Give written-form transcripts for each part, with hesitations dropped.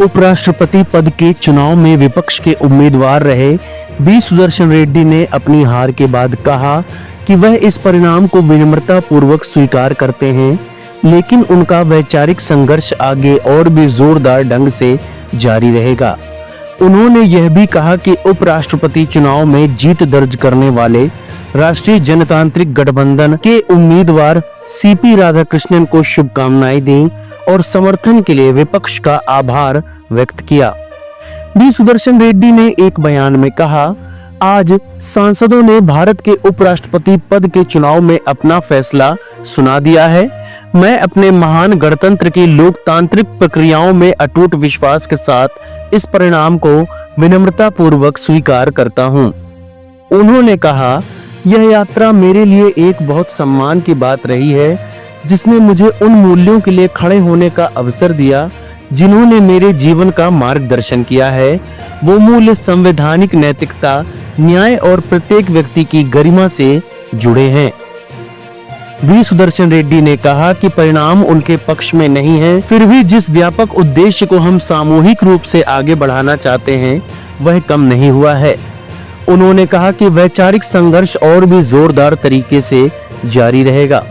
उपराष्ट्रपति पद के चुनाव में विपक्ष के उम्मीदवार रहे बी सुदर्शन रेड्डी ने अपनी हार के बाद कहा कि वह इस परिणाम को विनम्रता पूर्वक स्वीकार करते हैं, लेकिन उनका वैचारिक संघर्ष आगे और भी जोरदार ढंग से जारी रहेगा। उन्होंने यह भी कहा कि उपराष्ट्रपति चुनाव में जीत दर्ज करने वाले राष्ट्रीय जनतांत्रिक गठबंधन के उम्मीदवार सीपी राधाकृष्णन को शुभकामनाएं दी और समर्थन के लिए विपक्ष का आभार व्यक्त किया। बी सुदर्शन रेड्डी ने एक बयान में कहा, आज सांसदों ने भारत के उपराष्ट्रपति पद के चुनाव में अपना फैसला सुना दिया है। मैं अपने महान गणतंत्र की लोकतांत्रिक प्रक्रियाओं में अटूट विश्वास के साथ इस परिणाम को विनम्रता पूर्वक स्वीकार करता हूं। उन्होंने कहा, यह यात्रा मेरे लिए एक बहुत सम्मान की बात रही है, जिसने मुझे उन मूल्यों के लिए खड़े होने का अवसर दिया जिन्होंने मेरे जीवन का मार्गदर्शन किया है। वो मूल्य संवैधानिक नैतिकता, न्याय और प्रत्येक व्यक्ति की गरिमा से जुड़े हैं। बी सुदर्शन रेड्डी ने कहा कि परिणाम उनके पक्ष में नहीं है, फिर भी जिस व्यापक उद्देश्य को हम सामूहिक रूप से आगे बढ़ाना चाहते हैं वह कम नहीं हुआ है। उन्होंने कहा कि वैचारिक संघर्ष और भी जोरदार तरीके से जारी रहेगा।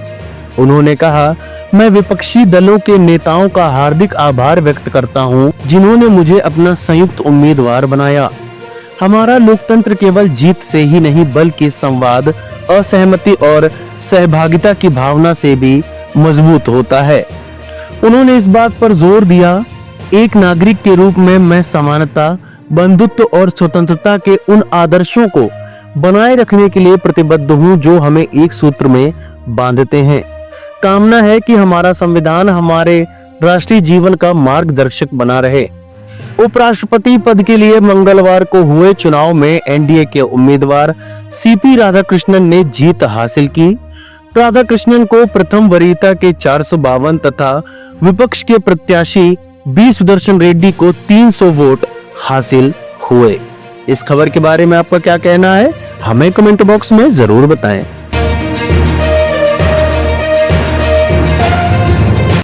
उन्होंने कहा, मैं विपक्षी दलों के नेताओं का हार्दिक आभार व्यक्त करता हूं, जिन्होंने मुझे अपना संयुक्त उम्मीदवार बनाया। हमारा लोकतंत्र केवल जीत से ही नहीं बल्कि संवाद, असहमति और सहभागिता की भावना से भी मजबूत होता है। उन्होंने इस बात पर जोर दिया, एक नागरिक के रूप में मैं समानता, बंधुत्व और स्वतंत्रता के उन आदर्शों को बनाए रखने के लिए प्रतिबद्ध हूं जो हमें एक सूत्र में बांधते हैं। कामना है कि हमारा संविधान हमारे राष्ट्रीय जीवन का मार्गदर्शक बना रहे। उपराष्ट्रपति पद के लिए मंगलवार को हुए चुनाव में एनडीए के उम्मीदवार सीपी राधाकृष्णन ने जीत हासिल की। राधाकृष्णन को प्रथम वरीयता के 452 तथा विपक्ष के प्रत्याशी बी सुदर्शन रेड्डी को 300 वोट हासिल हुए। इस खबर के बारे में आपका क्या कहना है, हमें कमेंट बॉक्स में जरूर बताएं।